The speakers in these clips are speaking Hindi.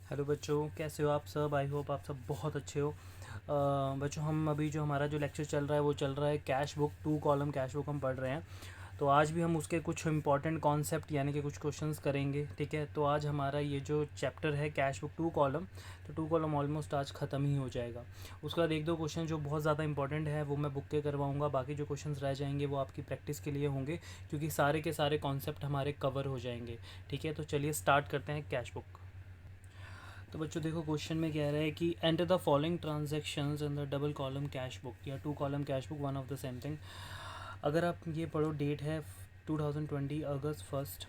हेलो बच्चों, कैसे हो आप सब। आई होप आप सब बहुत अच्छे हो। बच्चों, हम अभी जो हमारा जो लेक्चर चल रहा है वो चल रहा है cash book, 2 column cash book हम पढ़ रहे हैं। तो आज भी हम उसके कुछ इंपॉर्टेंट कॉन्सेप्ट यानी कि कुछ क्वेश्चंस करेंगे। ठीक है, तो आज हमारा ये जो चैप्टर है कैश बुक 2 कॉलम, तो 2 कॉलम ऑलमोस्ट आज ख़त्म ही हो जाएगा। उसके बाद एक दो क्वेश्चन जो बहुत ज़्यादा इंपॉर्टेंट है वो मैं बुक के करवाऊँगा, बाकी जो क्वेश्चन रह जाएंगे वो आपकी प्रैक्टिस के लिए होंगे, क्योंकि सारे के सारे कॉन्सेप्ट हमारे कवर हो जाएंगे। ठीक है, तो चलिए स्टार्ट करते हैं कैश बुक। तो बच्चों देखो, क्वेश्चन में कह रहा है कि enter the following transactions in the double column cash book या 2 column cash book, one of the same thing. अगर आप ये पढ़ो, डेट है 2020 अगस्त 1,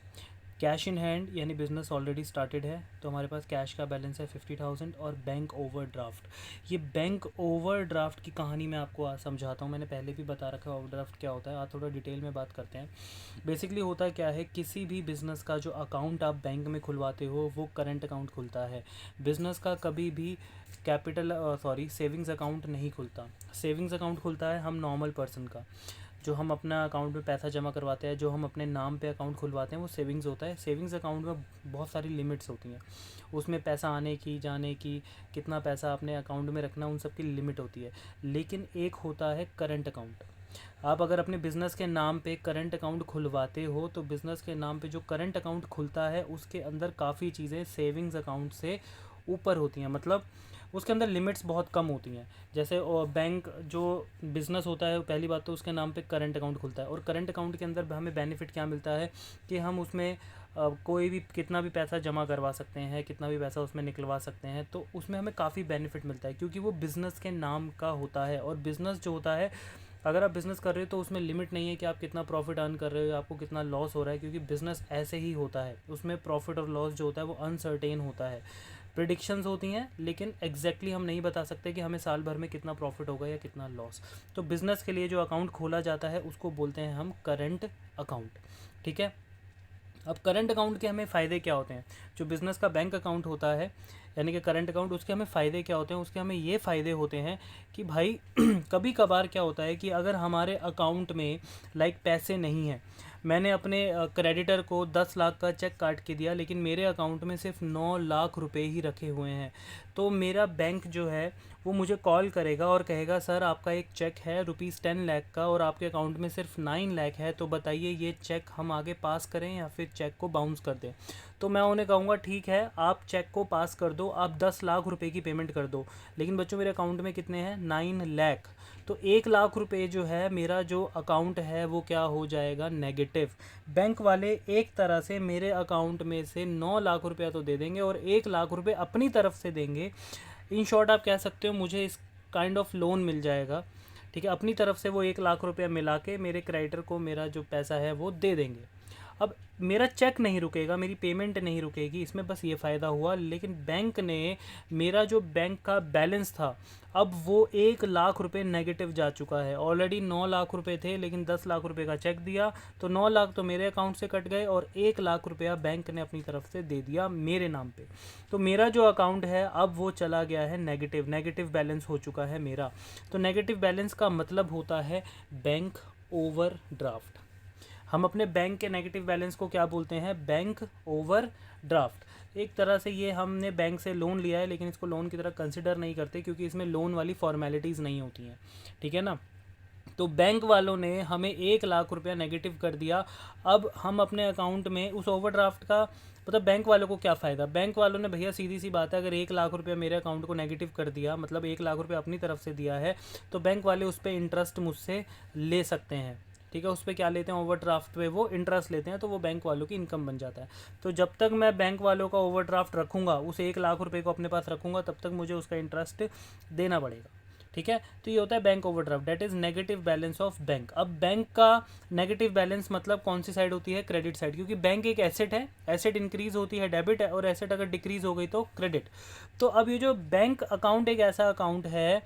कैश इन हैंड यानी बिजनेस ऑलरेडी स्टार्टेड है, तो हमारे पास कैश का बैलेंस है 50,000 और बैंक ओवरड्राफ्ट। ये बैंक ओवरड्राफ्ट की कहानी मैं आपको आज समझाता हूँ। मैंने पहले भी बता रखा है ओवरड्राफ्ट क्या होता है, आज थोड़ा डिटेल में बात करते हैं। बेसिकली होता क्या है, किसी भी बिज़नेस का जो अकाउंट आप बैंक में खुलवाते हो वो करंट अकाउंट खुलता है। बिज़नेस का कभी भी कैपिटल सेविंग्स अकाउंट नहीं खुलता। सेविंग्स अकाउंट खुलता है हम नॉर्मल पर्सन का, जो हम अपना अकाउंट में पैसा जमा करवाते हैं, जो हम अपने नाम पे अकाउंट खुलवाते हैं वो सेविंग्स होता है। सेविंग्स अकाउंट में बहुत सारी लिमिट्स होती हैं, उसमें पैसा आने की जाने की, कितना पैसा अपने अकाउंट में रखना, उन सब की लिमिट होती है। लेकिन एक होता है करंट अकाउंट। आप अगर अपने बिज़नेस के नाम पे करंट अकाउंट खुलवाते हो तो बिज़नेस के नाम पे जो करंट अकाउंट खुलता है उसके अंदर काफ़ी चीज़ें सेविंग्स अकाउंट से ऊपर होती हैं। मतलब उसके अंदर लिमिट्स बहुत कम होती हैं। जैसे बैंक जो बिज़नेस होता है, पहली बात तो उसके नाम पे करंट अकाउंट खुलता है, और करंट अकाउंट के अंदर हमें बेनिफिट क्या मिलता है कि हम उसमें कोई भी कितना भी पैसा जमा करवा सकते हैं, कितना भी पैसा उसमें निकलवा सकते हैं। तो उसमें हमें काफ़ी बेनिफिट मिलता है क्योंकि वो बिज़नेस के नाम का होता है। और बिज़नेस जो होता है, अगर आप बिज़नेस कर रहे हो तो उसमें लिमिट नहीं है कि आप कितना प्रॉफिट अर्न कर रहे हो, आपको कितना लॉस हो रहा है, क्योंकि बिज़नेस ऐसे ही होता है। उसमें प्रॉफिट और लॉस जो होता है वो अनसर्टेन होता है। प्रिडिक्शंस होती हैं लेकिन एग्जैक्टली हम नहीं बता सकते कि हमें साल भर में कितना प्रॉफिट होगा या कितना लॉस। तो बिज़नेस के लिए जो अकाउंट खोला जाता है उसको बोलते हैं हम करंट अकाउंट। ठीक है, अब करंट अकाउंट के हमें फ़ायदे क्या होते हैं। जो बिज़नेस का बैंक अकाउंट होता है यानी कि करंट अकाउंट, उसके हमें फ़ायदे क्या होते हैं। उसके हमें ये फ़ायदे होते हैं कि भाई कभी कभार क्या होता है कि अगर हमारे अकाउंट में पैसे नहीं हैं, मैंने अपने क्रेडिटर को 10 लाख का चेक काट के दिया लेकिन मेरे अकाउंट में सिर्फ 9 लाख रुपए ही रखे हुए हैं, तो मेरा बैंक जो है वो मुझे कॉल करेगा और कहेगा सर आपका एक चेक है ₹10 लाख का और आपके अकाउंट में सिर्फ 9 लाख है, तो बताइए ये चेक हम आगे पास करें या फिर चेक को बाउंस कर दें। तो मैं उन्हें कहूँगा ठीक है, आप चेक को पास कर दो, आप 10 लाख रुपए की पेमेंट कर दो। लेकिन बच्चों मेरे अकाउंट में कितने हैं? 9 लाख। तो 1 लाख रुपए जो है मेरा जो अकाउंट है वो क्या हो जाएगा? नेगेटिव। बैंक वाले एक तरह से मेरे अकाउंट में से 9 लाख रुपया तो दे देंगे और 1 लाख रुपए अपनी तरफ से देंगे। इन शॉर्ट आप कह सकते हो मुझे इस काइंड ऑफ लोन मिल जाएगा। ठीक है, अपनी तरफ से वो 1 लाख रुपया मिला के मेरे क्रेडिटर को मेरा जो पैसा है वो दे देंगे। अब मेरा चेक नहीं रुकेगा, मेरी पेमेंट नहीं रुकेगी, इसमें बस ये फ़ायदा हुआ। लेकिन बैंक ने मेरा जो बैंक का बैलेंस था अब वो 1 लाख रुपए नेगेटिव जा चुका है। ऑलरेडी 9 लाख रुपए थे लेकिन 10 लाख रुपए का चेक दिया तो 9 लाख तो मेरे अकाउंट से कट गए और 1 लाख रुपया बैंक ने अपनी तरफ से दे दिया मेरे नाम पे। तो मेरा जो अकाउंट है अब वो चला गया है नेगेटिव, नेगेटिव बैलेंस हो चुका है मेरा। तो नेगेटिव बैलेंस का मतलब होता है बैंक ओवरड्राफ्ट। हम अपने बैंक के नेगेटिव बैलेंस को क्या बोलते हैं? Bank over draft. एक तरह से ये हमने बैंक से लोन लिया है लेकिन इसको लोन की तरह कंसिडर नहीं करते क्योंकि इसमें लोन वाली फॉर्मेलिटीज़ नहीं होती हैं। ठीक है ना। तो बैंक वालों ने हमें 1 लाख रुपया नेगेटिव कर दिया। अब हम अपने अकाउंट में उस ओवरड्राफ्ट का मतलब बैंक वालों को क्या फ़ायदा? बैंक वालों ने भैया सीधी सी बात है, अगर 1 लाख रुपया मेरे अकाउंट को नेगेटिव कर दिया मतलब 1 लाख रुपया अपनी तरफ से दिया है, तो बैंक वाले उस पर इंटरेस्ट मुझसे ले सकते हैं। ठीक है, उस पर क्या लेते हैं? ओवरड्राफ्ट पे वो इंटरेस्ट लेते हैं, तो वो बैंक वालों की इनकम बन जाता है। तो जब तक मैं बैंक वालों का ओवरड्राफ्ट रखूँगा, उस 1 लाख रुपये को अपने पास रखूँगा, तब तक मुझे उसका इंटरेस्ट देना पड़ेगा। ठीक है, तो ये होता है bank overdraft, that is negative balance of bank. अब बैंक का नेगेटिव बैलेंस मतलब कौन सी साइड होती है? क्रेडिट साइड, क्योंकि बैंक एक एसेट है, एसेट इंक्रीज होती है डेबिट है और एसेट अगर डिक्रीज हो गई तो क्रेडिट। तो अब ये जो बैंक अकाउंट एक ऐसा अकाउंट है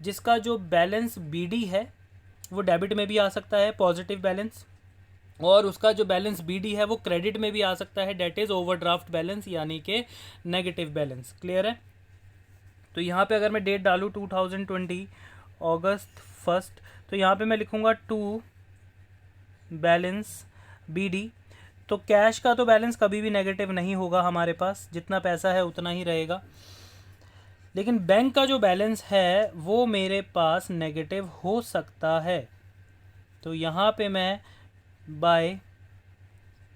जिसका जो बैलेंस बीडी है वो डेबिट में भी आ सकता है, पॉजिटिव बैलेंस, और उसका जो बैलेंस बीडी है वो क्रेडिट में भी आ सकता है, डेट इज़ ओवरड्राफ्ट बैलेंस यानी कि नेगेटिव बैलेंस। क्लियर है? तो यहाँ पे अगर मैं डेट डालूँ 2020 अगस्त 1, तो यहाँ पे मैं लिखूँगा टू बैलेंस बी डी। तो कैश का तो बैलेंस कभी भी नेगेटिव नहीं होगा हमारे पास, जितना पैसा है उतना ही रहेगा। लेकिन बैंक का जो बैलेंस है वो मेरे पास नेगेटिव हो सकता है। तो यहाँ पे मैं बाय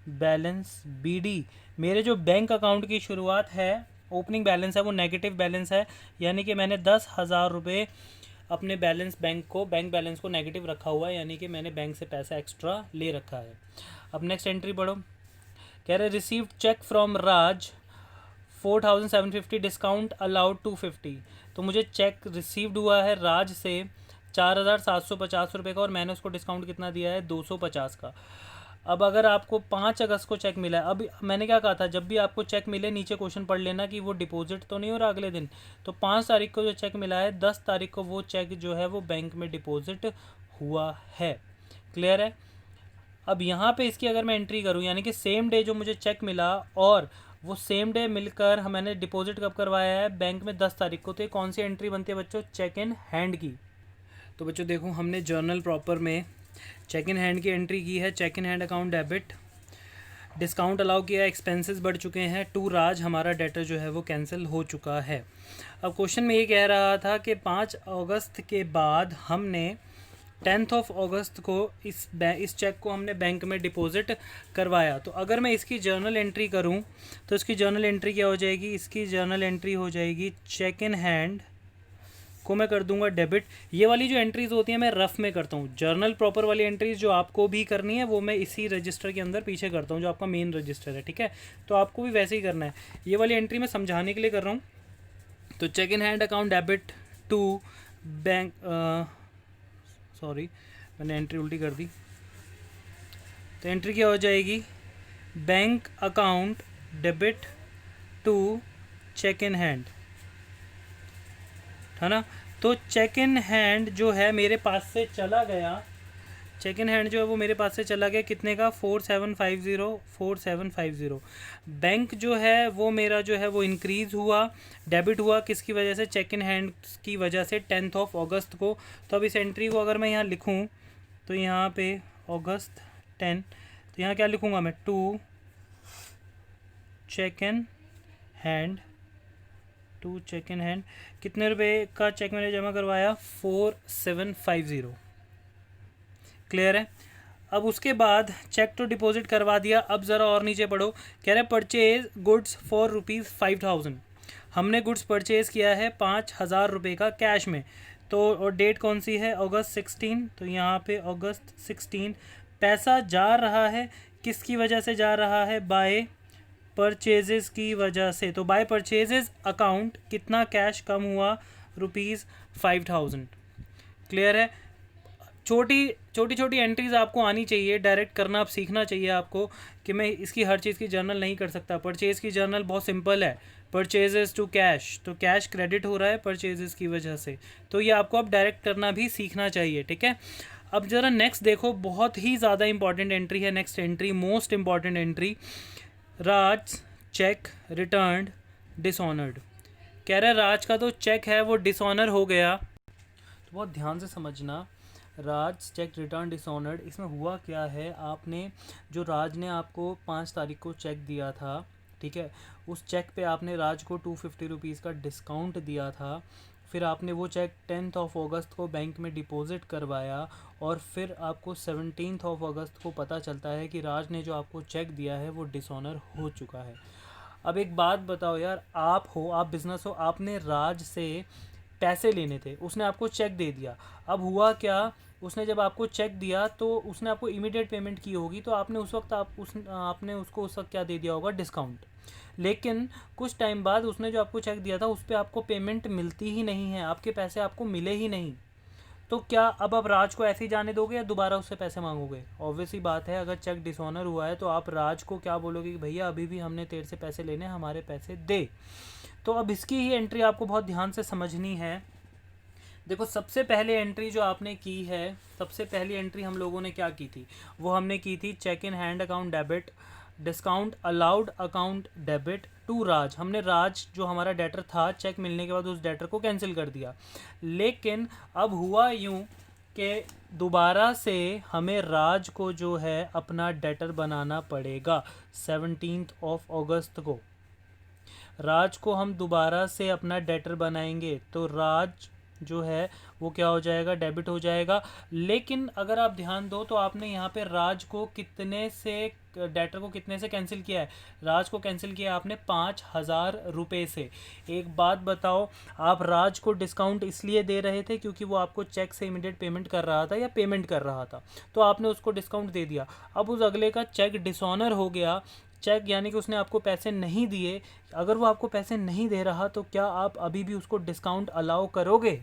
बैलेंस BD, मेरे जो बैंक अकाउंट की शुरुआत है, ओपनिंग बैलेंस है वो नेगेटिव बैलेंस है, यानी कि मैंने 10,000 रुपये अपने बैंक बैलेंस को नेगेटिव रखा हुआ है, यानी कि मैंने बैंक से पैसा एक्स्ट्रा ले रखा है। अब नेक्स्ट एंट्री पढ़ो। कह रहे received cheque from Raj 4,750 discount allowed 250। तो मुझे चेक रिसीव्ड हुआ है राज से 4,750 रुपये का, और मैंने उसको डिस्काउंट कितना दिया है, 250 का। अब अगर आपको 5 अगस्त को चेक मिला है, अब मैंने क्या कहा था, जब भी आपको चेक मिले नीचे क्वेश्चन पढ़ लेना कि वो डिपॉजिट तो नहीं हो रहा अगले दिन। तो 5 तारीख को जो चेक मिला है, 10 तारीख को वो चेक जो है वो बैंक में डिपॉजिट हुआ है। क्लियर है। अब यहाँ पे इसकी अगर मैं एंट्री करूँ, यानी कि सेम डे जो मुझे चेक मिला और वो सेम डे मिलकर मैंने डिपॉजिट कब करवाया है, बैंक में 10 तारीख को, तो ये कौन सी एंट्री बनती है बच्चों, चेक इन हैंड की। तो बच्चों देखो, हमने जर्नल प्रॉपर में चेक इन हैंड की एंट्री की है। Cheque in hand account debit, discount allow किया, एक्सपेंसेस बढ़ चुके हैं, टू राज हमारा डेटर जो है वो कैंसिल हो चुका है। अब क्वेश्चन में ये कह रहा था कि 5 अगस्त के बाद हमने 10 अगस्त को इस चेक को हमने बैंक में डिपॉजिट करवाया। तो अगर मैं इसकी जर्नल एंट्री करूं तो इसकी जर्नल एंट्री क्या हो जाएगी, इसकी जर्नल एंट्री हो जाएगी चेक इन हैंड को मैं कर दूंगा डेबिट। ये वाली जो एंट्रीज होती हैं मैं रफ में करता हूँ, जर्नल प्रॉपर वाली एंट्रीज जो आपको भी करनी है वो मैं इसी रजिस्टर के अंदर पीछे करता हूँ जो आपका मेन रजिस्टर है, ठीक है। तो आपको भी वैसे ही करना है। ये वाली एंट्री मैं समझाने के लिए कर रहा हूँ। तो cheque in hand account debit to bank, sorry मैंने एंट्री उल्टी कर दी। तो एंट्री क्या हो जाएगी, bank account debit to cheque in hand, है ना। तो चेक इन हैंड जो है मेरे पास से चला गया, चेक इन हैंड जो है वो मेरे पास से चला गया कितने का, 4750। बैंक जो है वो मेरा जो है वो इंक्रीज़ हुआ, डेबिट हुआ किसकी वजह से, चेक इन हैंड की वजह से 10 अगस्त को। तो अब इस एंट्री को अगर मैं यहाँ लिखूँ तो यहाँ पे अगस्त 10, तो यहाँ क्या लिखूँगा मैं, to cheque in hand, to cheque in hand, कितने रुपए का चेक मैंने जमा करवाया, 4750। क्लियर है। अब उसके बाद चेक तो डिपॉजिट करवा दिया। अब ज़रा और नीचे पढ़ो, कह रहे परचेज गुड्स फॉर ₹5,000। हमने गुड्स परचेज़ किया है 5,000 रुपये का कैश में। तो और डेट कौन सी है, अगस्त 16। तो यहाँ पे अगस्त 16 पैसा जा रहा है, किसकी वजह से जा रहा है, बाय परचेजेस की वजह से। तो बाय परचेजेस अकाउंट कितना कैश कम हुआ, ₹5,000। क्लियर है। छोटी एंट्रीज आपको आनी चाहिए, डायरेक्ट करना आप सीखना चाहिए आपको, कि मैं इसकी हर चीज़ की जर्नल नहीं कर सकता। परचेज़ की जर्नल बहुत सिंपल है, परचेजेस टू कैश, तो कैश क्रेडिट हो रहा है परचेजेस की वजह से, तो ये आपको अब डायरेक्ट करना भी सीखना चाहिए, ठीक है। अब ज़रा नेक्स्ट देखो, बहुत ही ज़्यादा इंपॉर्टेंट एंट्री है next entry, most important entry, Raj cheque returned dishonoured. कह रहे राज का तो चेक है वो डिसऑनर हो गया। तो बहुत ध्यान से समझना, राज चेक रिटर्न डिसऑनर्ड, इसमें हुआ क्या है, आपने जो राज ने आपको 5 तारीख को चेक दिया था, ठीक है, उस चेक पे आपने राज को 250 रुपीज़ का डिस्काउंट दिया था। फिर आपने वो चेक 10 अगस्त को बैंक में डिपॉजिट करवाया, और फिर आपको 17 अगस्त को पता चलता है कि राज ने जो आपको चेक दिया है वो डिसऑनर हो चुका है। अब एक बात बताओ यार, आप बिज़नेस हो, आपने राज से पैसे लेने थे, उसने आपको चेक दे दिया। अब हुआ क्या, उसने जब आपको चेक दिया तो उसने आपको इमीडिएट पेमेंट की होगी, तो आपने उस वक्त आपने उसको उस वक्त क्या दे दिया होगा, डिस्काउंट। लेकिन कुछ टाइम बाद उसने जो आपको चेक दिया था उस पर आपको पेमेंट मिलती ही नहीं है, आपके पैसे आपको मिले ही नहीं। तो क्या अब आप राज को ऐसे ही जाने दोगे या दोबारा उससे पैसे मांगोगे? ऑब्वियस ही बात है, अगर चेक डिसऑनर हुआ है तो आप राज को क्या बोलोगे कि भैया अभी भी हमने तेरे से पैसे लेने, हमारे पैसे दे। तो अब इसकी ही एंट्री आपको बहुत ध्यान से समझनी है। देखो, सबसे पहले एंट्री जो आपने की है, सबसे पहली एंट्री हम लोगों ने क्या की थी, वो हमने की थी cheque in hand account debit, discount allowed account debit to Raj. हमने राज जो हमारा डेटर था, चेक मिलने के बाद उस डेटर को कैंसिल कर दिया। लेकिन अब हुआ यूँ कि दोबारा से हमें राज को जो है अपना डेटर बनाना पड़ेगा 17 अगस्त को। राज को हम दोबारा से अपना डेटर बनाएंगे तो राज जो है वो क्या हो जाएगा, डेबिट हो जाएगा। लेकिन अगर आप ध्यान दो तो आपने यहाँ पे राज को कितने से, डेटर को कितने से कैंसिल किया है, राज को कैंसिल किया आपने 5,000 रुपये से। एक बात बताओ, आप राज को डिस्काउंट इसलिए दे रहे थे क्योंकि वो आपको चेक से इमीडिएट पेमेंट कर रहा था या पेमेंट कर रहा था, तो आपने उसको डिस्काउंट दे दिया। अब उस अगले का चेक डिसऑनर हो गया, चेक यानी कि उसने आपको पैसे नहीं दिए। अगर वो आपको पैसे नहीं दे रहा तो क्या आप अभी भी उसको डिस्काउंट अलाउ करोगे?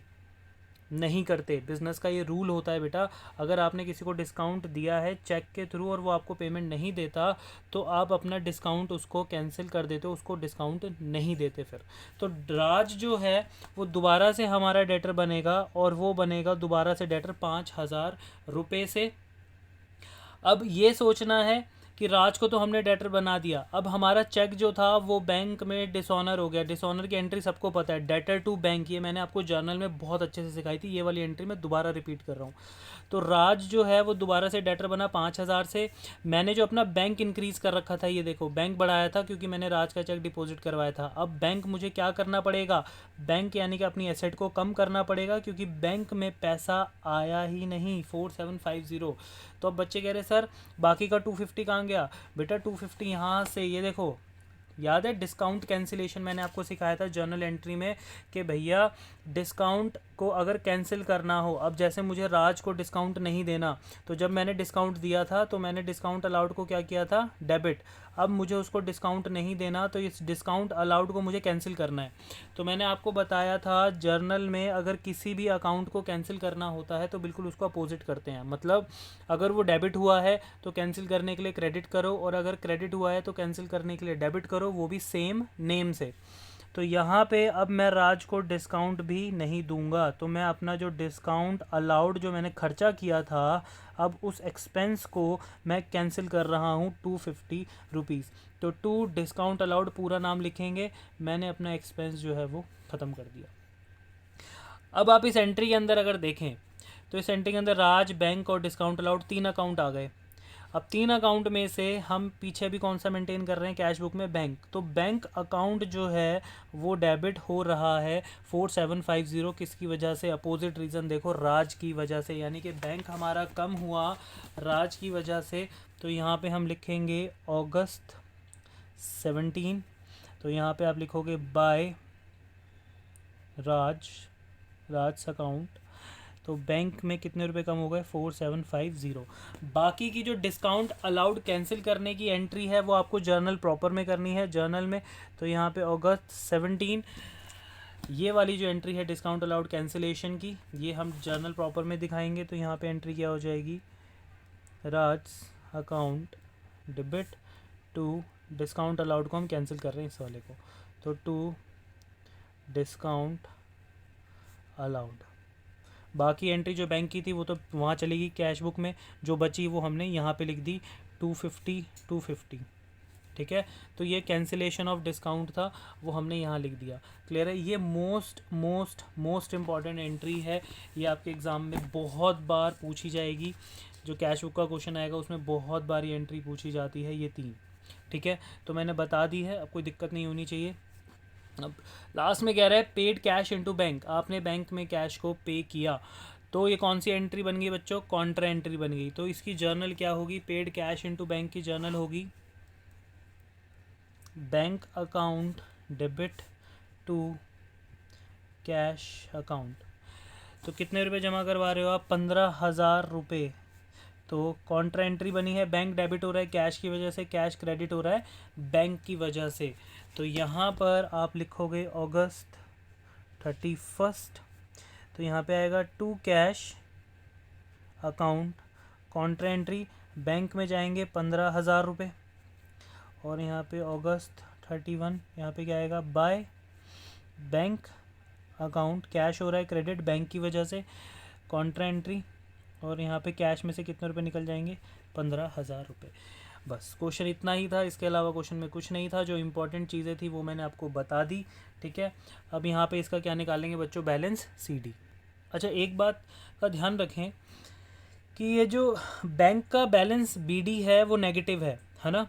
नहीं करते। बिज़नेस का ये रूल होता है बेटा, अगर आपने किसी को डिस्काउंट दिया है चेक के थ्रू और वो आपको पेमेंट नहीं देता तो आप अपना डिस्काउंट उसको कैंसिल कर देते हो, उसको डिस्काउंट नहीं देते फिर। तो राज जो है वो दोबारा से हमारा डेटर बनेगा और वो बनेगा दोबारा से डेटर 5,000 रुपये से। अब ये सोचना है कि राज को तो हमने डेटर बना दिया, अब हमारा चेक जो था वो बैंक में डिसऑनर हो गया। डिसऑनर की एंट्री सबको पता है, डेटर टू बैंक, ये मैंने आपको जर्नल में बहुत अच्छे से सिखाई थी, ये वाली एंट्री मैं दोबारा रिपीट कर रहा हूँ। तो राज जो है वो दोबारा से डेटर बना 5,000 से। मैंने जो अपना बैंक इंक्रीज़ कर रखा था, ये देखो बैंक बढ़ाया था क्योंकि मैंने राज का चेक डिपॉजिट करवाया था। अब बैंक मुझे क्या करना पड़ेगा, बैंक यानी कि अपनी एसेट को कम करना पड़ेगा क्योंकि बैंक में पैसा आया ही नहीं 4750। तो अब बच्चे कह रहे सर बाकी का 250 कहाँ गया? बेटा 250 यहाँ से, ये देखो याद है डिस्काउंट कैंसिलेशन मैंने आपको सिखाया था जर्नल एंट्री में कि भैया डिस्काउंट को अगर कैंसिल करना हो, अब जैसे मुझे राज को डिस्काउंट नहीं देना, तो जब मैंने डिस्काउंट दिया था तो मैंने डिस्काउंट अलाउड को क्या किया था, डेबिट। अब मुझे उसको डिस्काउंट नहीं देना तो इस डिस्काउंट अलाउड को मुझे कैंसिल करना है। तो मैंने आपको बताया था जर्नल में अगर किसी भी अकाउंट को कैंसिल करना होता है तो बिल्कुल उसको अपोजिट करते हैं। मतलब अगर वो डेबिट हुआ है तो कैंसिल करने के लिए क्रेडिट करो, और अगर क्रेडिट हुआ है तो कैंसिल करने के लिए डेबिट करो, वो भी सेम नेम से। तो यहाँ पे अब मैं राज को डिस्काउंट भी नहीं दूंगा, तो मैं अपना जो डिस्काउंट अलाउड जो मैंने खर्चा किया था अब उस एक्सपेंस को मैं कैंसिल कर रहा हूँ 250 रुपीज़। तो 2 डिस्काउंट अलाउड पूरा नाम लिखेंगे, मैंने अपना एक्सपेंस जो है वो ख़त्म कर दिया। अब आप इस एंट्री के अंदर अगर देखें तो इस एंट्री के अंदर राज, बैंक और डिस्काउंट अलाउड 3 अकाउंट आ गए। अब 3 अकाउंट में से हम पीछे भी कौन सा मेंटेन कर रहे हैं, कैश बुक में बैंक। तो बैंक अकाउंट जो है वो डेबिट हो रहा है 4750, किसकी वजह से, अपोजिट रीज़न देखो, राज की वजह से, यानी कि बैंक हमारा कम हुआ राज की वजह से। तो यहाँ पे हम लिखेंगे अगस्त 17, तो यहाँ पे आप लिखोगे बाय राज अकाउंट। तो बैंक में कितने रुपए कम हो गए, 4750। बाकी की जो डिस्काउंट अलाउड कैंसिल करने की एंट्री है वो आपको जर्नल प्रॉपर में करनी है, जर्नल में। तो यहाँ पे अगस्त 17 ये वाली जो एंट्री है डिस्काउंट अलाउड कैंसिलेशन की, ये हम जर्नल प्रॉपर में दिखाएंगे। तो यहाँ पे एंट्री क्या हो जाएगी, Raj account debit to discount allowed को हम कैंसिल कर रहे हैं इस वाले को, तो टू डिस्काउंट अलाउड। बाकी एंट्री जो बैंक की थी वो तो वहाँ चलेगी कैश बुक में, जो बची वो हमने यहाँ पे लिख दी 250। ठीक है, तो ये कैंसिलेशन ऑफ डिस्काउंट था वो हमने यहाँ लिख दिया। क्लियर है? ये मोस्ट इम्पॉर्टेंट एंट्री है, ये आपके एग्ज़ाम में बहुत बार पूछी जाएगी। जो कैश बुक का क्वेश्चन आएगा उसमें बहुत बार ये एंट्री पूछी जाती है, ये 3। ठीक है, तो मैंने बता दी है, अब कोई दिक्कत नहीं होनी चाहिए। अब लास्ट में कह रहा है पेड कैश इनटू बैंक, आपने बैंक में कैश को पे किया, तो ये कौन सी एंट्री बन गई बच्चों, कॉन्ट्रा एंट्री बन गई। तो इसकी जर्नल क्या होगी, पेड कैश इनटू बैंक की जर्नल होगी bank account debit to cash account. तो कितने रुपए जमा करवा रहे हो आप, 15,000 रुपये। तो कॉन्ट्रा एंट्री बनी है, बैंक डेबिट हो रहा है कैश की वजह से, कैश क्रेडिट हो रहा है बैंक की वजह से। तो यहाँ पर आप लिखोगे अगस्त 31, तो यहाँ पे आएगा to cash account, contra entry bank में जाएंगे 15,000 रुपये, और यहाँ पे अगस्त 31 यहाँ पे क्या आएगा, बाय बैंक अकाउंट, कैश हो रहा है क्रेडिट बैंक की वजह से, कॉन्ट्रा एंट्री, और यहाँ पे कैश में से कितने रुपए निकल जाएंगे, 15,000 रुपये। बस क्वेश्चन इतना ही था, इसके अलावा क्वेश्चन में कुछ नहीं था। जो इंपॉर्टेंट चीज़ें थी वो मैंने आपको बता दी। ठीक है, अब यहाँ पे इसका क्या निकालेंगे बच्चों, बैलेंस CD। अच्छा, एक बात का ध्यान रखें कि ये जो बैंक का बैलेंस बीडी है वो नेगेटिव है ना।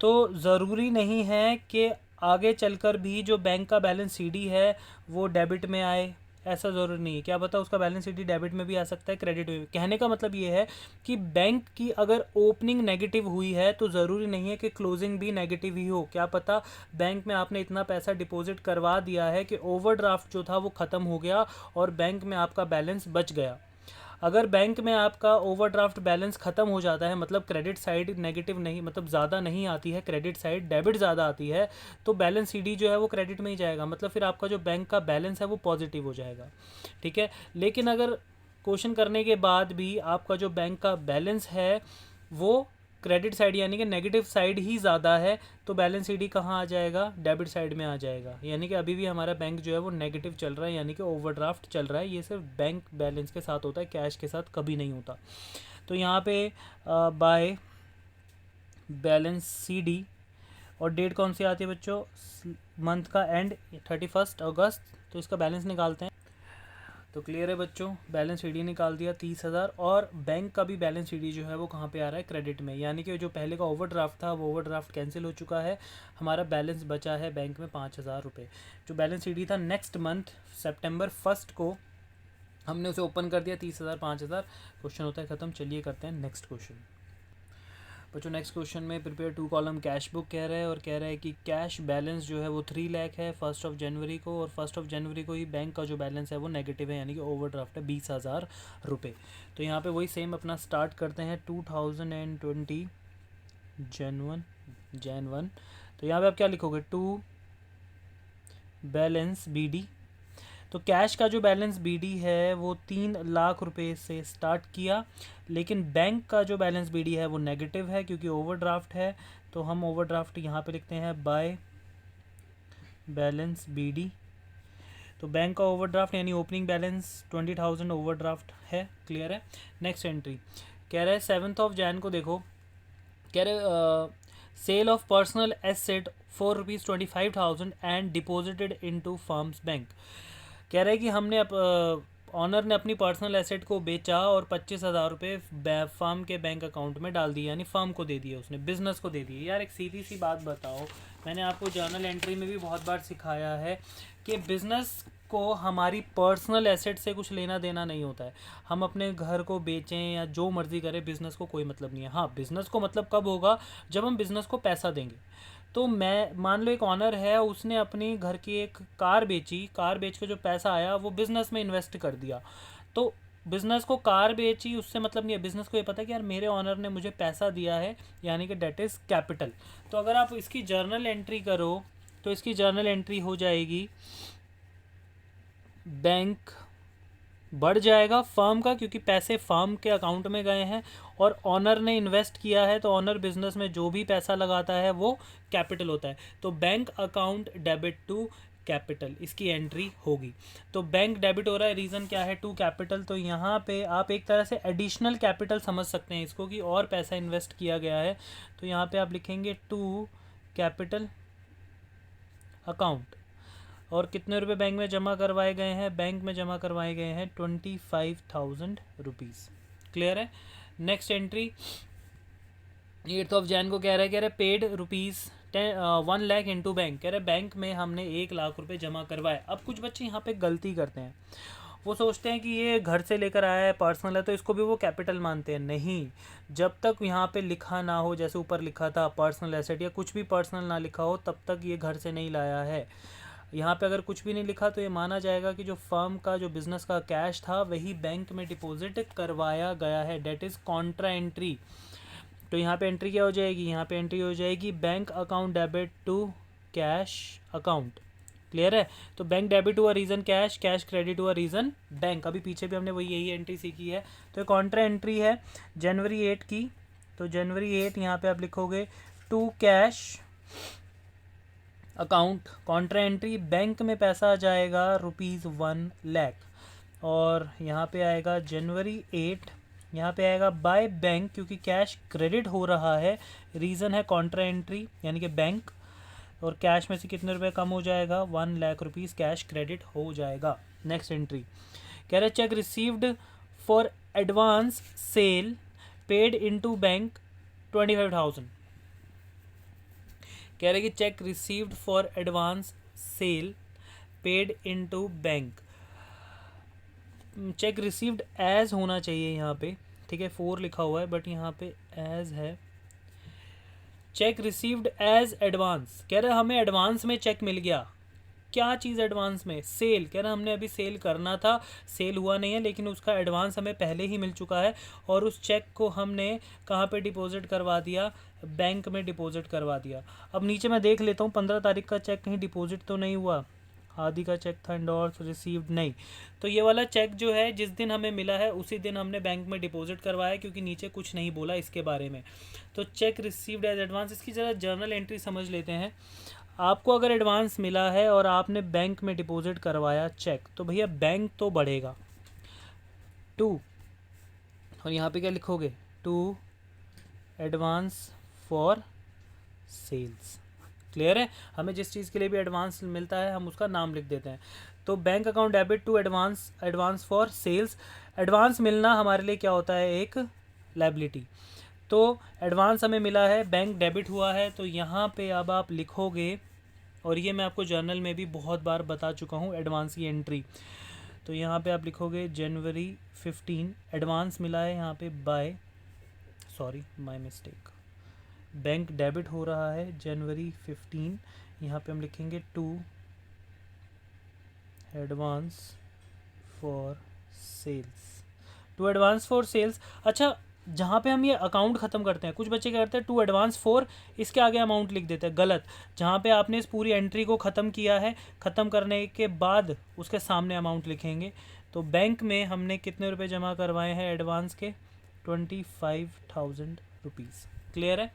तो ज़रूरी नहीं है कि आगे चलकर भी जो बैंक का बैलेंस सीडी है वो डेबिट में आए, ऐसा ज़रूरी नहीं है। क्या पता उसका बैलेंस सीडी डेबिट में भी आ सकता है, क्रेडिट में भी। कहने का मतलब ये है कि बैंक की अगर ओपनिंग नेगेटिव हुई है तो ज़रूरी नहीं है कि क्लोजिंग भी नेगेटिव ही हो। क्या पता बैंक में आपने इतना पैसा डिपॉजिट करवा दिया है कि ओवरड्राफ्ट जो था वो ख़त्म हो गया और बैंक में आपका बैलेंस बच गया। अगर बैंक में आपका ओवरड्राफ्ट बैलेंस ख़त्म हो जाता है, मतलब क्रेडिट साइड नेगेटिव नहीं, मतलब ज़्यादा नहीं आती है, क्रेडिट साइड डेबिट ज़्यादा आती है, तो बैलेंस सीडी जो है वो क्रेडिट में ही जाएगा, मतलब फिर आपका जो बैंक का बैलेंस है वो पॉजिटिव हो जाएगा। ठीक है, लेकिन अगर क्वेश्चन करने के बाद भी आपका जो बैंक का बैलेंस है वो क्रेडिट साइड यानी कि नेगेटिव साइड ही ज़्यादा है, तो बैलेंस सीडी कहाँ आ जाएगा, डेबिट साइड में आ जाएगा। यानी कि अभी भी हमारा बैंक जो है वो नेगेटिव चल रहा है, यानी कि ओवरड्राफ्ट चल रहा है। ये सिर्फ बैंक बैलेंस के साथ होता है, कैश के साथ कभी नहीं होता। तो यहाँ पे बाय बैलेंस सीडी, और डेट कौन सी आती है बच्चों, मंथ का एंड 31 अगस्त, तो इसका बैलेंस निकालते हैं। तो क्लियर है बच्चों, बैलेंस सीडी निकाल दिया 30,000, और बैंक का भी बैलेंस सीडी जो है वो कहाँ पे आ रहा है, क्रेडिट में। यानी कि जो पहले का ओवरड्राफ्ट था वो ओवरड्राफ्ट कैंसिल हो चुका है, हमारा बैलेंस बचा है बैंक में 5,000 रुपये। जो बैलेंस सीडी था नेक्स्ट मंथ सितंबर 1 को हमने उसे ओपन कर दिया, 30,000 5,000, क्वेश्चन होता है ख़त्म। चलिए करते हैं नेक्स्ट क्वेश्चन। बच्चों नेक्स्ट क्वेश्चन में प्रिपेयर 2 कॉलम कैश बुक कह रहा है, और कह रहा है कि कैश बैलेंस जो है वो 3 लाख है 1 जनवरी को, और 1 जनवरी को ही बैंक का जो बैलेंस है वो नेगेटिव है, यानी कि ओवरड्राफ्ट है 20,000 रुपये। तो यहाँ पे वही सेम अपना स्टार्ट करते हैं 2020 जैन 1। तो यहाँ पे आप क्या लिखोगे, टू बैलेंस बी, तो कैश का जो बैलेंस बीडी है वो 3 लाख रुपए से स्टार्ट किया, लेकिन बैंक का जो बैलेंस बीडी है वो नेगेटिव है क्योंकि ओवरड्राफ्ट है। तो हम ओवरड्राफ्ट यहाँ पे लिखते हैं बाय बैलेंस बीडी। तो बैंक का ओवरड्राफ्ट यानी ओपनिंग बैलेंस 20,000 ओवरड्राफ्ट है। क्लियर है। नेक्स्ट एंट्री कह रहा है 7 जैन को, देखो कह रहे sale of personal asset for ₹25,000 and deposited into firm's bank. कह रहे हैं कि हमने ऑनर ने अपनी पर्सनल एसेट को बेचा और 25,000 रुपये फर्म के बैंक अकाउंट में डाल दिए, यानी फर्म को दे दिए, उसने बिज़नेस को दे दिए। यार एक सीधी सी बात बताओ, मैंने आपको जर्नल एंट्री में भी बहुत बार सिखाया है कि बिज़नेस को हमारी पर्सनल एसेट से कुछ लेना देना नहीं होता है। हम अपने घर को बेचें या जो मर्ज़ी करें, बिज़नेस को कोई मतलब नहीं है। हाँ, बिज़नेस को मतलब कब होगा, जब हम बिज़नेस को पैसा देंगे। तो मैं मान लो एक ऑनर है, उसने अपनी घर की एक कार बेची, कार बेच के जो पैसा आया वो बिज़नेस में इन्वेस्ट कर दिया। तो बिज़नेस को कार बेची उससे मतलब नहीं है, बिज़नेस को ये पता है कि यार मेरे ऑनर ने मुझे पैसा दिया है, यानी कि डेट इज़ कैपिटल। तो अगर आप इसकी जर्नल एंट्री करो तो इसकी जर्नल एंट्री हो जाएगी, बैंक बढ़ जाएगा फर्म का क्योंकि पैसे फर्म के अकाउंट में गए हैं, और ऑनर ने इन्वेस्ट किया है, तो ऑनर बिजनेस में जो भी पैसा लगाता है वो कैपिटल होता है। तो bank account debit to capital, इसकी एंट्री होगी। तो बैंक डेबिट हो रहा है, रीज़न क्या है, टू कैपिटल। तो यहाँ पे आप एक तरह से एडिशनल कैपिटल समझ सकते हैं इसको, कि और पैसा इन्वेस्ट किया गया है। तो यहाँ पे आप लिखेंगे टू कैपिटल अकाउंट, और कितने रुपए बैंक में जमा करवाए गए हैं, बैंक में जमा करवाए गए हैं 25,000 रुपीज़। क्लियर है। नेक्स्ट एंट्री 8 जैन को कह रहा है पेड ₹1 लाख इनटू बैंक। कह रहे बैंक में हमने 1 लाख रुपए जमा करवाए। अब कुछ बच्चे यहाँ पे गलती करते हैं, वो सोचते हैं कि ये घर से लेकर आया है, पर्सनल है, तो इसको भी वो कैपिटल मानते हैं। नहीं, जब तक यहाँ पे लिखा ना हो, जैसे ऊपर लिखा था पर्सनल एसेट या कुछ भी पर्सनल ना लिखा हो, तब तक ये घर से नहीं लाया है। यहाँ पे अगर कुछ भी नहीं लिखा तो ये माना जाएगा कि जो फर्म का जो बिज़नेस का कैश था वही बैंक में डिपॉजिट करवाया गया है, डेट इज़ कॉन्ट्रा एंट्री। तो यहाँ पे एंट्री क्या हो जाएगी, यहाँ पे एंट्री हो जाएगी bank account debit to cash account. Clear है। तो बैंक डेबिट हुआ, रीज़न कैश, कैश क्रेडिट हुआ, रीज़न बैंक। अभी पीछे भी हमने वही यही एंट्री सीखी है। तो कॉन्ट्रा एंट्री है जनवरी 8 की। तो जनवरी 8 यहाँ पे आप लिखोगे to cash account, contra entry, bank में पैसा आ जाएगा ₹1 लाख, और यहाँ पे आएगा जनवरी 8, यहाँ पे आएगा बाय बैंक क्योंकि कैश क्रेडिट हो रहा है, रीज़न है कॉन्ट्रा एंट्री यानी कि बैंक, और कैश में से कितने रुपए कम हो जाएगा, ₹1 लाख कैश क्रेडिट हो जाएगा। नेक्स्ट एंट्री कह रहे cheque received for advance sale paid into bank 25,000। कह रहे कि cheque received for advance sale paid into bank. Cheque received as होना चाहिए यहाँ पे, ठीक है, 4 लिखा हुआ है बट यहाँ पे एज है। चेक रिसीव्ड एज एडवांस, कह रहे हमें एडवांस में चेक मिल गया। क्या चीज़ एडवांस में? सेल। कह रहा हमने अभी सेल करना था, सेल हुआ नहीं है, लेकिन उसका एडवांस हमें पहले ही मिल चुका है और उस चेक को हमने कहाँ पे डिपॉजिट करवा दिया? बैंक में डिपॉजिट करवा दिया। अब नीचे मैं देख लेता हूँ 15 तारीख का चेक कहीं डिपॉजिट तो नहीं हुआ। आदि का चेक था, एंडोर्स रिसीव्ड नहीं। तो ये वाला चेक जो है जिस दिन हमें मिला है उसी दिन हमने बैंक में डिपॉजिट करवाया, क्योंकि नीचे कुछ नहीं बोला इसके बारे में। तो चेक रिसीव्ड एज एडवांस, इसकी ज़रा जर्नल एंट्री समझ लेते हैं। आपको अगर एडवांस मिला है और आपने बैंक में डिपॉजिट करवाया चेक, तो भैया बैंक तो बढ़ेगा 2, और यहाँ पे क्या लिखोगे? 2 एडवांस फॉर सेल्स। क्लियर है? हमें जिस चीज़ के लिए भी एडवांस मिलता है हम उसका नाम लिख देते हैं। तो bank account debit to advance for sales. Advance मिलना हमारे लिए क्या होता है? एक लायबिलिटी। तो एडवांस हमें मिला है, बैंक डेबिट हुआ है, तो यहाँ पे अब आप लिखोगे, और ये मैं आपको जर्नल में भी बहुत बार बता चुका हूँ एडवांस की एंट्री। तो यहाँ पे आप लिखोगे जनवरी 15 एडवांस मिला है यहाँ पे by, sorry my mistake, bank debit हो रहा है जनवरी 15, यहाँ पे हम लिखेंगे to advance for sales, to advance for sales. अच्छा, जहाँ पे हम ये अकाउंट ख़त्म करते हैं, कुछ बच्चे क्या करते हैं टू एडवांस फॉर, इसके आगे अमाउंट लिख देते हैं, गलत। जहाँ पे आपने इस पूरी एंट्री को ख़त्म किया है, ख़त्म करने के बाद उसके सामने अमाउंट लिखेंगे। तो बैंक में हमने कितने रुपए जमा करवाए हैं एडवांस के? 25,000 रुपीज़। क्लियर है?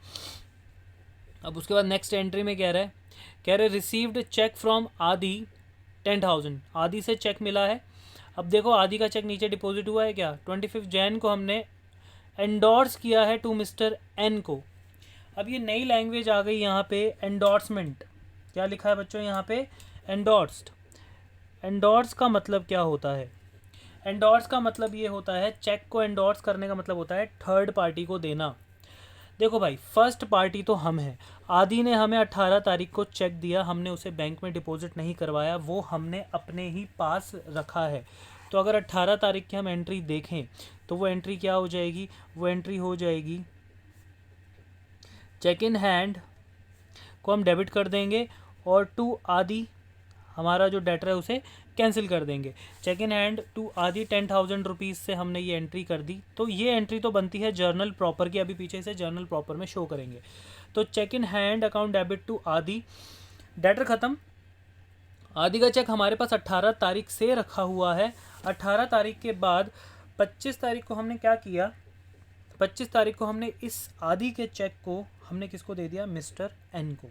अब उसके बाद नेक्स्ट एंट्री में कह रहा है, कह रहे रिसीव्ड चेक फ्रॉम आदि 10,000, आदि से चेक मिला है। अब देखो आदि का चेक नीचे डिपॉजिट हुआ है क्या? 25 जैन को हमने एंडोर्स किया है टू मिस्टर एन को। अब ये नई लैंग्वेज आ गई यहाँ पे, एंडोर्समेंट। क्या लिखा है बच्चों यहाँ पे? एंडोर्स्ड। एंडोर्स का मतलब क्या होता है? एंडोर्स का मतलब ये होता है, चेक को एंडोर्स करने का मतलब होता है थर्ड पार्टी को देना। देखो भाई, फर्स्ट पार्टी तो हम हैं। आदि ने हमें 18 तारीख को चेक दिया, हमने उसे बैंक में डिपॉजिट नहीं करवाया, वो हमने अपने ही पास रखा है। तो अगर 18 तारीख की हम एंट्री देखें तो वो एंट्री क्या हो जाएगी? वो एंट्री हो जाएगी, चेक इन हैंड को हम डेबिट कर देंगे और टू आदि, हमारा जो डेटर है उसे कैंसिल कर देंगे। चेक इन हैंड टू आदि 10,000 रुपीज़ से हमने ये एंट्री कर दी। तो ये एंट्री तो बनती है जर्नल प्रॉपर की, अभी पीछे से जर्नल प्रॉपर में शो करेंगे। तो cheque in hand account debit to Aadi, debtor ख़त्म। आदि का चेक हमारे पास 18 तारीख से रखा हुआ है। 18 तारीख के बाद 25 तारीख को हमने क्या किया? 25 तारीख को हमने इस आदि के चेक को हमने किसको दे दिया? मिस्टर एन को।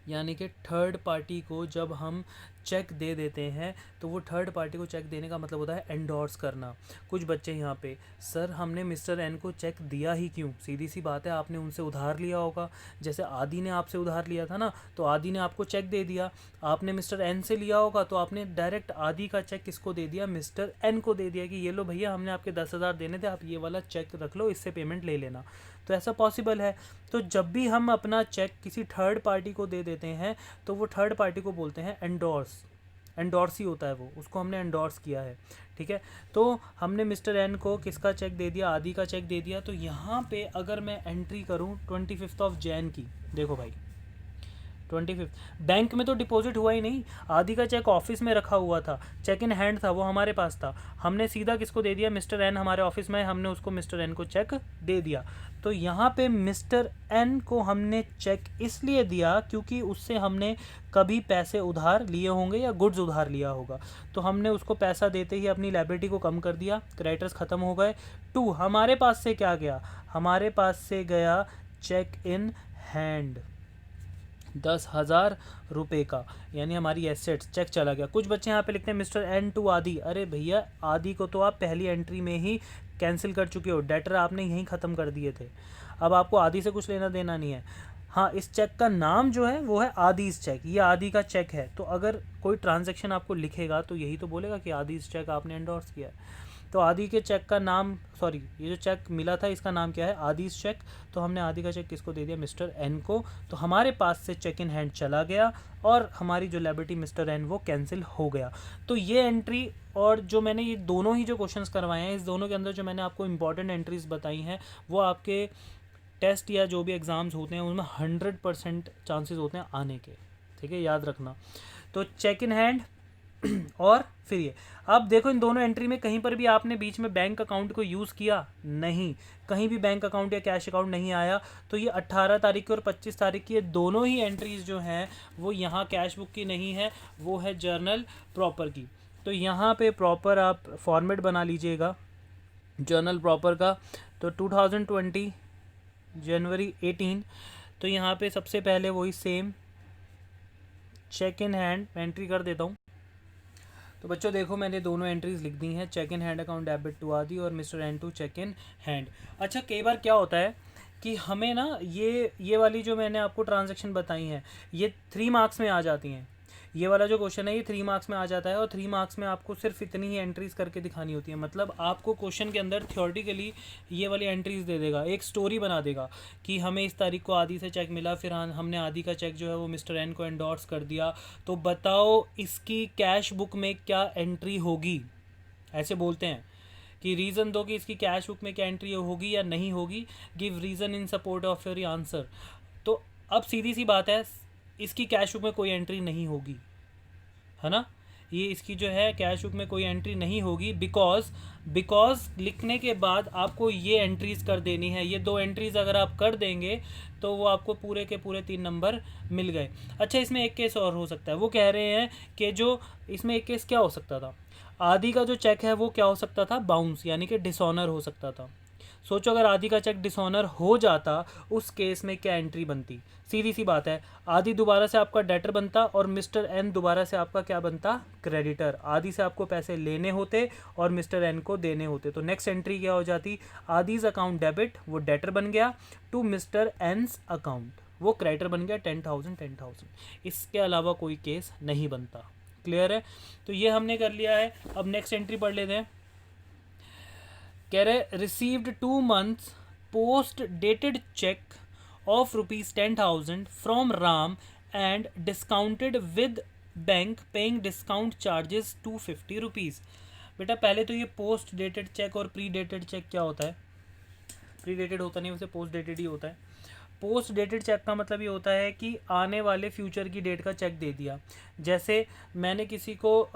यानी कि थर्ड पार्टी को जब हम चेक दे देते हैं तो वो थर्ड पार्टी को चेक देने का मतलब होता है एंडोर्स करना। कुछ बच्चे यहाँ पे, सर हमने मिस्टर एन को चेक दिया ही क्यों? सीधी सी बात है, आपने उनसे उधार लिया होगा। जैसे आदि ने आपसे उधार लिया था ना, तो आदि ने आपको चेक दे दिया। आपने मिस्टर एन से लिया होगा तो आपने डायरेक्ट आदि का चेक किसको दे दिया? मिस्टर एन को दे दिया कि ये लो भैया, हमने आपके 10,000 देने थे, आप ये वाला चेक रख लो, इससे पेमेंट ले लेना। तो ऐसा पॉसिबल है। तो जब भी हम अपना चेक किसी थर्ड पार्टी को दे देते हैं तो वो थर्ड पार्टी को बोलते हैं एंडोर्स। एंडोर्स ही होता है वो, उसको हमने एंडोर्स किया है। ठीक है, तो हमने मिस्टर एन को किसका चेक दे दिया? आदि का चेक दे दिया। तो यहाँ पे अगर मैं एंट्री करूँ 25 ऑफ जैन की, देखो भाई 25, बैंक में तो डिपॉजिट हुआ ही नहीं, आदि का चेक ऑफिस में रखा हुआ था, चेक इन हैंड था, वो हमारे पास था, हमने सीधा किसको दे दिया? मिस्टर एन हमारे ऑफिस में, हमने उसको मिस्टर एन को चेक दे दिया। तो यहाँ पे मिस्टर एन को हमने चेक इसलिए दिया क्योंकि उससे हमने कभी पैसे उधार लिए होंगे या गुड्स उधार लिया होगा, तो हमने उसको पैसा देते ही अपनी लायबिलिटी को कम कर दिया, क्रेडिटर्स ख़त्म हो गए। 2, हमारे पास से क्या गया? हमारे पास से गया चेक इन हैंड 10,000 रुपये का, यानी हमारी एसेट्स, चेक चला गया। कुछ बच्चे यहाँ पे लिखते हैं मिस्टर एन टू आदि। अरे भैया, आदि को तो आप पहली एंट्री में ही कैंसिल कर चुके हो, डेटर आपने यहीं ख़त्म कर दिए थे, अब आपको आदि से कुछ लेना देना नहीं है। हाँ, इस चेक का नाम जो है वो है आदिस चेक, ये आदि का चेक है। तो अगर कोई ट्रांजैक्शन आपको लिखेगा तो यही तो बोलेगा कि आदिस चेक आपने एंडोर्स किया है। तो आदि के चेक का नाम, सॉरी, ये जो चेक मिला था इसका नाम क्या है, आदिस चेक। तो हमने आदि का चेक किसको दे दिया, मिस्टर एन को। तो हमारे पास से चेक इन हैंड चला गया और हमारी जो लायबिलिटी मिस्टर एन वो कैंसिल हो गया। तो ये एंट्री, और जो मैंने ये दोनों ही जो क्वेश्चंस करवाए हैं, इस दोनों के अंदर जो मैंने आपको इंपॉर्टेंट एंट्रीज बताई हैं वो आपके टेस्ट या जो भी एग्ज़ाम्स होते हैं उनमें 100% चांसेस होते हैं आने के। ठीक है, याद रखना। तो चेक इन हैंड और फिर ये, अब देखो इन दोनों एंट्री में कहीं पर भी आपने बीच में बैंक अकाउंट को यूज़ किया नहीं, कहीं भी बैंक अकाउंट या कैश अकाउंट नहीं आया। तो ये 18 तारीख की और 25 तारीख की ये दोनों ही एंट्रीज जो हैं वो यहाँ कैश बुक की नहीं है, वो है जर्नल प्रॉपर की। तो यहाँ पे प्रॉपर आप फॉर्मेट बना लीजिएगा जर्नल प्रॉपर का। तो 2020 जनवरी 18, तो यहाँ पे सबसे पहले वही same cheque in hand entry कर देता हूँ। तो बच्चों देखो मैंने दोनों एंट्रीज लिख दी हैं, cheque in hand account debit to Aadi और mister N to cheque in hand. अच्छा, कई बार क्या होता है कि हमें ना ये वाली जो मैंने आपको ट्रांजैक्शन बताई हैं ये 3 मार्क्स में आ जाती हैं। ये वाला जो क्वेश्चन है ये 3 मार्क्स में आ जाता है और 3 मार्क्स में आपको सिर्फ इतनी ही एंट्रीज करके दिखानी होती है। मतलब आपको क्वेश्चन के अंदर थियोरेटिकली ये वाली एंट्रीज दे देगा, एक स्टोरी बना देगा कि हमें इस तारीख को आदि से चेक मिला, फिर हमने आदि का चेक जो है वो मिस्टर एन को एंडोर्स कर दिया। तो बताओ इसकी कैश बुक में क्या एंट्री होगी, ऐसे बोलते हैं कि रीज़न दो कि इसकी कैश बुक में क्या एंट्री होगी या नहीं होगी, give reason in support of your answer. तो अब सीधी सी बात है, इसकी कैश बुक में कोई एंट्री नहीं होगी, है ना। ये इसकी जो है कैश बुक में कोई एंट्री नहीं होगी बिकॉज लिखने के बाद आपको ये एंट्रीज कर देनी है। ये 2 एंट्रीज अगर आप कर देंगे तो वो आपको पूरे के पूरे 3 नंबर मिल गए। अच्छा, इसमें एक केस और हो सकता है, वो कह रहे हैं कि जो इसमें एक केस क्या हो सकता था, आदि का जो चेक है वो क्या हो सकता था, बाउंस यानी कि डिसऑनर हो सकता था। सोचो अगर आदि का चेक डिसऑनर हो जाता उस केस में क्या एंट्री बनती। सीधी सी बात है, आदि दोबारा से आपका डेटर बनता और मिस्टर एन दोबारा से आपका क्या बनता, क्रेडिटर। आदि से आपको पैसे लेने होते और मिस्टर एन को देने होते। तो नेक्स्ट एंट्री क्या हो जाती, आदिज अकाउंट डेबिट, वो डेटर बन गया, टू मिस्टर एनस अकाउंट, वो क्रेडिटर बन गया 10,000। इसके अलावा कोई केस नहीं बनता। क्लियर है। तो ये हमने कर लिया है। अब नेक्स्ट एंट्री पढ़ लेते हैं। कह रहे received 2 months post dated cheque of ₹10,000 from Ram and discounted with bank paying discount charges ₹250। बेटा पहले तो ये पोस्ट डेटेड चेक और प्री डेटेड चेक क्या होता है, प्री डेटेड होता नहीं, वैसे पोस्ट डेटेड ही होता है। पोस्ट डेटेड चेक का मतलब ये होता है कि आने वाले फ्यूचर की डेट का चेक दे दिया। जैसे मैंने किसी को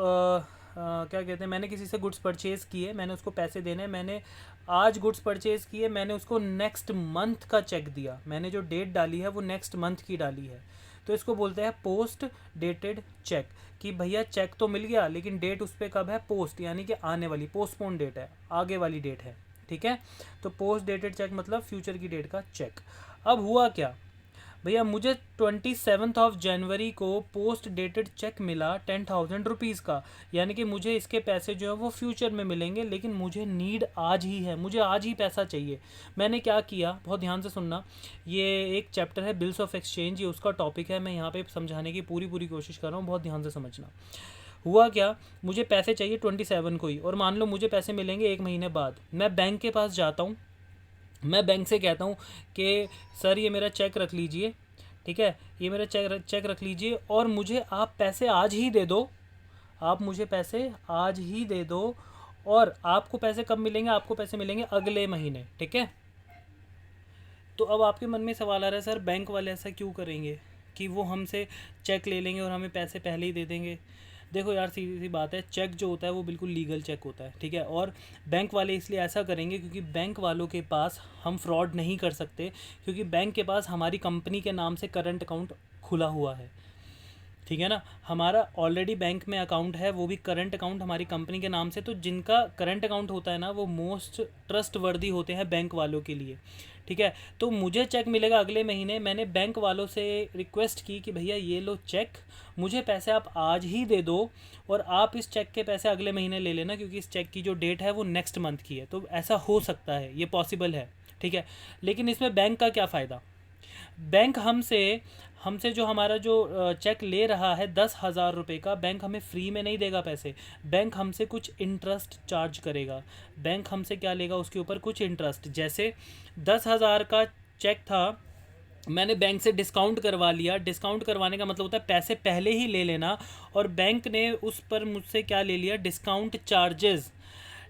क्या कहते हैं, मैंने किसी से गुड्स परचेज़ किए, मैंने उसको पैसे देने, मैंने आज गुड्स परचेज़ किए, मैंने उसको नेक्स्ट मंथ का चेक दिया, मैंने जो डेट डाली है वो नेक्स्ट मंथ की डाली है। तो इसको बोलते हैं पोस्ट डेटेड चेक, कि भैया चेक तो मिल गया लेकिन डेट उस पर कब है, पोस्ट यानी कि आने वाली, पोस्टपोन डेट है, आगे वाली डेट है। ठीक है, तो पोस्ट डेटेड चेक मतलब फ्यूचर की डेट का चेक। अब हुआ क्या भैया, मुझे 27 जनवरी को पोस्ट डेटेड चेक मिला 10,000 रुपीज़ का, यानी कि मुझे इसके पैसे जो है वो फ्यूचर में मिलेंगे, लेकिन मुझे नीड आज ही है, मुझे आज ही पैसा चाहिए। मैंने क्या किया, बहुत ध्यान से सुनना, ये एक चैप्टर है बिल्स ऑफ एक्सचेंज, ये उसका टॉपिक है, मैं यहाँ पे समझाने की पूरी कोशिश कर रहा हूँ, बहुत ध्यान से समझना। हुआ क्या, मुझे पैसे चाहिए 27 को ही, और मान लो मुझे पैसे मिलेंगे 1 महीने बाद। मैं बैंक के पास जाता हूँ, मैं बैंक से कहता हूँ कि सर ये मेरा चेक रख लीजिए, ठीक है, ये मेरा चेक रख लीजिए और मुझे आप पैसे आज ही दे दो, आप मुझे पैसे आज ही दे दो। और आपको पैसे कब मिलेंगे, आपको पैसे मिलेंगे अगले महीने। ठीक है, तो अब आपके मन में सवाल आ रहा है, सर बैंक वाले ऐसा क्यों करेंगे कि वो हमसे चेक ले लेंगे और हमें पैसे पहले ही दे देंगे। देखो यार, सीधी सी बात है, चेक जो होता है वो बिल्कुल लीगल चेक होता है। ठीक है, और बैंक वाले इसलिए ऐसा करेंगे क्योंकि बैंक वालों के पास हम फ्रॉड नहीं कर सकते, क्योंकि बैंक के पास हमारी कंपनी के नाम से करंट अकाउंट खुला हुआ है। ठीक है ना, हमारा ऑलरेडी बैंक में अकाउंट है, वो भी करंट अकाउंट हमारी कंपनी के नाम से। तो जिनका करंट अकाउंट होता है ना, वो मोस्ट ट्रस्ट वर्दी होते हैं बैंक वालों के लिए। ठीक है, तो मुझे चेक मिलेगा अगले महीने, मैंने बैंक वालों से रिक्वेस्ट की कि भैया ये लो चेक, मुझे पैसे आप आज ही दे दो और आप इस चेक के पैसे अगले महीने ले लेना, क्योंकि इस चेक की जो डेट है वो नेक्स्ट मंथ की है। तो ऐसा हो सकता है, ये पॉसिबल है। ठीक है, लेकिन इसमें बैंक का क्या फ़ायदा, बैंक हमसे हमसे जो हमारा जो चेक ले रहा है 10,000 रुपये का, बैंक हमें फ्री में नहीं देगा पैसे, बैंक हमसे कुछ इंटरेस्ट चार्ज करेगा। बैंक हमसे क्या लेगा, उसके ऊपर कुछ इंटरेस्ट। जैसे 10,000 का चेक था, मैंने बैंक से डिस्काउंट करवा लिया। डिस्काउंट करवाने का मतलब होता है पैसे पहले ही ले लेना, और बैंक ने उस पर मुझसे क्या ले लिया, डिस्काउंट चार्जेस।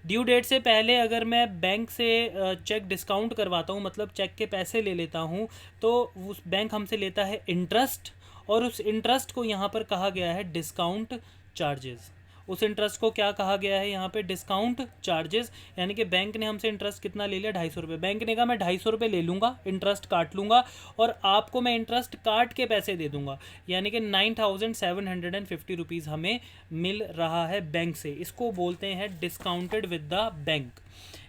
ड्यू डेट से पहले अगर मैं बैंक से चेक डिस्काउंट करवाता हूँ, मतलब चेक के पैसे ले लेता हूँ, तो उस बैंक हमसे लेता है इंटरेस्ट, और उस इंटरेस्ट को यहाँ पर कहा गया है डिस्काउंट चार्जेस। उस इंटरेस्ट को क्या कहा गया है यहाँ पे, डिस्काउंट चार्जेस। यानी कि बैंक ने हमसे इंटरेस्ट कितना ले लिया, 250 रुपये। बैंक ने कहा मैं 250 रुपये ले लूँगा, इंटरेस्ट काट लूँगा, और आपको मैं इंटरेस्ट काट के पैसे दे दूँगा। यानी कि 9,750 रुपीज़ हमें मिल रहा है बैंक से। इसको बोलते हैं डिस्काउंटेड विद द बैंक।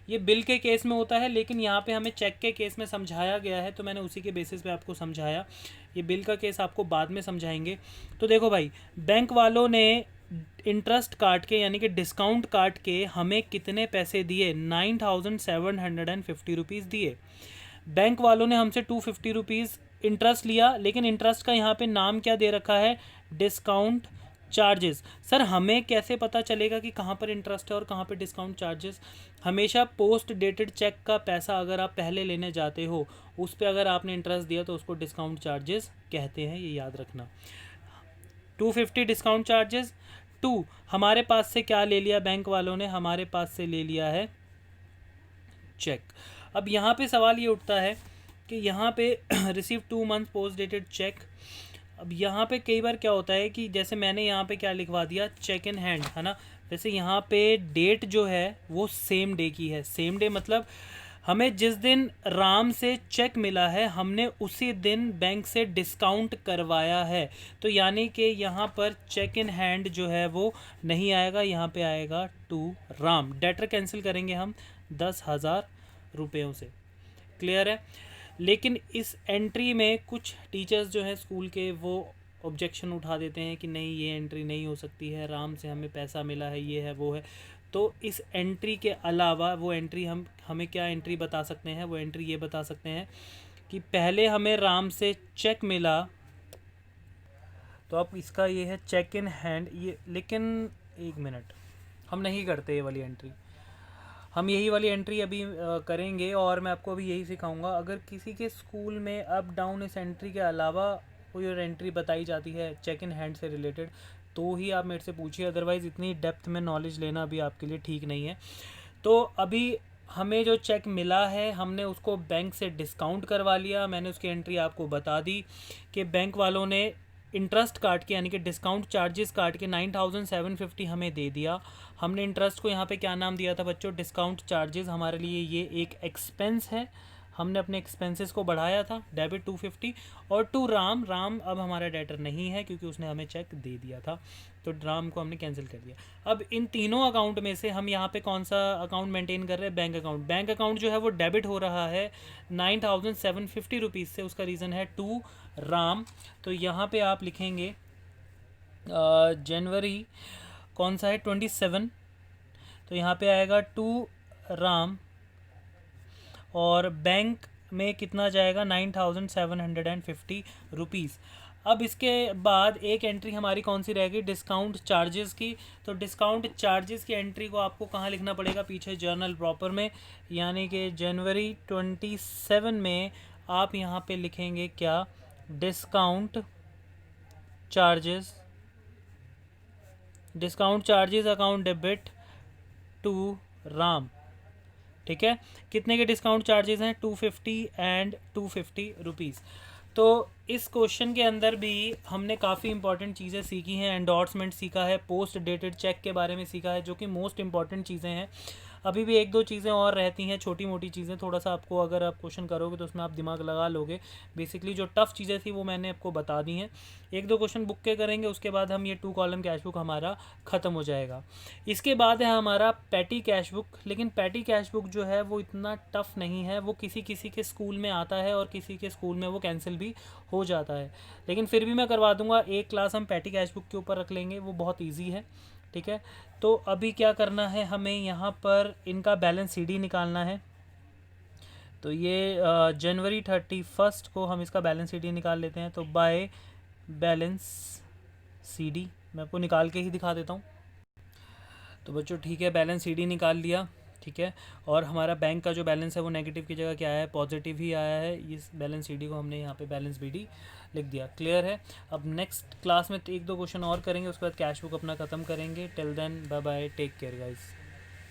ये बिल के केस में होता है, लेकिन यहाँ पे हमें चेक के केस में समझाया गया है, तो मैंने उसी के बेसिस पे आपको समझाया। ये बिल का केस आपको बाद में समझाएंगे। तो देखो भाई, बैंक वालों ने इंटरेस्ट काट के यानी कि डिस्काउंट काट के हमें कितने पैसे दिए, 9,750 रुपीज़ दिए। बैंक वालों ने हमसे 250 रुपीज़ इंटरेस्ट लिया, लेकिन इंटरेस्ट का यहाँ पे नाम क्या दे रखा है, डिस्काउंट चार्जेस। सर हमें कैसे पता चलेगा कि कहाँ पर इंटरेस्ट है और कहाँ पर डिस्काउंट चार्जेस? हमेशा पोस्ट डेटेड चेक का पैसा अगर आप पहले लेने जाते हो, उस पर अगर आपने इंटरेस्ट दिया तो उसको डिस्काउंट चार्जेस कहते हैं, ये याद रखना। 250 डिस्काउंट चार्जेस। 2 हमारे पास से क्या ले लिया बैंक वालों ने, हमारे पास से ले लिया है चेक। अब यहाँ पे सवाल ये उठता है कि यहाँ पे receive 2 month post dated cheque. अब यहाँ पे कई बार क्या होता है कि जैसे मैंने यहाँ पे क्या लिखवा दिया, चेक इन हैंड, है ना। वैसे यहाँ पे डेट जो है वो सेम डे की है। सेम डे मतलब हमें जिस दिन राम से चेक मिला है, हमने उसी दिन बैंक से डिस्काउंट करवाया है। तो यानी कि यहाँ पर चेक इन हैंड जो है वो नहीं आएगा, यहाँ पे आएगा टू राम। डेटर कैंसिल करेंगे हम 10,000 रुपयों से। क्लियर है? लेकिन इस एंट्री में कुछ टीचर्स जो हैं स्कूल के, वो ऑब्जेक्शन उठा देते हैं कि नहीं ये एंट्री नहीं हो सकती है, राम से हमें पैसा मिला है, ये है वो है। तो इस एंट्री के अलावा वो एंट्री हमें क्या एंट्री बता सकते हैं, वो एंट्री ये बता सकते हैं कि पहले हमें राम से चेक मिला, तो अब इसका ये है चेक इन हैंड ये। लेकिन एक मिनट, हम नहीं करते ये वाली एंट्री। हम यही वाली एंट्री अभी करेंगे, और मैं आपको अभी यही सिखाऊंगा। अगर किसी के स्कूल में अप डाउन इस एंट्री के अलावा कोई और एंट्री बताई जाती है चेक इन हैंड से रिलेटेड, तो ही आप मेरे से पूछिए, अदरवाइज़ इतनी डेप्थ में नॉलेज लेना अभी आपके लिए ठीक नहीं है। तो अभी हमें जो चेक मिला है, हमने उसको बैंक से डिस्काउंट करवा लिया। मैंने उसकी एंट्री आपको बता दी कि बैंक वालों ने इंटरेस्ट काट के यानी कि डिस्काउंट चार्जेस काट के 9,750 हमें दे दिया। हमने इंटरेस्ट को यहाँ पे क्या नाम दिया था बच्चों, डिस्काउंट चार्जेस। हमारे लिए ये एक एक्सपेंस है, हमने अपने एक्सपेंसेस को बढ़ाया था, डेबिट 250। और टू राम, राम अब हमारा डेटर नहीं है क्योंकि उसने हमें चेक दे दिया था, तो राम को हमने कैंसिल कर दिया। अब इन तीनों अकाउंट में से हम यहाँ पे कौन सा अकाउंट मेंटेन कर रहे हैं, बैंक अकाउंट। बैंक अकाउंट जो है वो डेबिट हो रहा है 9,750 रुपीज़ से, उसका रीज़न है टू राम। तो यहाँ पे आप लिखेंगे जनवरी कौन सा है, 27, तो यहाँ पे आएगा टू राम, और बैंक में कितना जाएगा, 9,750 रुपीज़। अब इसके बाद एक एंट्री हमारी कौन सी रहेगी, डिस्काउंट चार्जेस की। तो डिस्काउंट चार्जेस की एंट्री को आपको कहाँ लिखना पड़ेगा, पीछे जर्नल प्रॉपर में, यानी कि जनवरी 27 में आप यहाँ पे लिखेंगे क्या, discount charges, discount charges account debit to Ram. ठीक है, कितने के डिस्काउंट चार्जेस हैं, 250 एंड 250 रुपीज़। तो इस क्वेश्चन के अंदर भी हमने काफ़ी इंपॉर्टेंट चीज़ें सीखी हैं। एंडोर्समेंट सीखा है, पोस्ट डेटेड चेक के बारे में सीखा है, जो कि मोस्ट इंपॉर्टेंट चीज़ें हैं। अभी भी एक दो चीज़ें और रहती हैं, छोटी मोटी चीज़ें, थोड़ा सा आपको अगर आप क्वेश्चन करोगे तो उसमें आप दिमाग लगा लोगे। बेसिकली जो टफ़ चीज़ें थी वो मैंने आपको बता दी हैं। एक दो क्वेश्चन बुक के करेंगे, उसके बाद हम ये 2 कॉलम कैश बुक हमारा ख़त्म हो जाएगा। इसके बाद है हमारा पैटी कैश बुक। लेकिन पैटी कैश बुक जो है वो इतना टफ़ नहीं है, वो किसी किसी के स्कूल में आता है और किसी के स्कूल में वो कैंसिल भी हो जाता है। लेकिन फिर भी मैं करवा दूंगा, एक क्लास हम पैटी कैश बुक के ऊपर रख लेंगे, वो बहुत ईजी है। ठीक है, तो अभी क्या करना है, हमें यहाँ पर इनका बैलेंस सीडी निकालना है। तो ये जनवरी 31 को हम इसका बैलेंस शीट निकाल लेते हैं। तो बाय बैलेंस सीडी मैं आपको निकाल के ही दिखा देता हूँ। तो बच्चों ठीक है, बैलेंस सीडी निकाल लिया, ठीक है। और हमारा बैंक का जो बैलेंस है वो नेगेटिव की जगह क्या है, पॉजिटिव ही आया है। इस बैलेंस सीडी को हमने यहाँ पे बैलेंस बीडी लिख दिया। क्लियर है। अब नेक्स्ट क्लास में एक दो क्वेश्चन और करेंगे, उसके बाद कैश बुक अपना ख़त्म करेंगे। Till then bye bye, take care guys.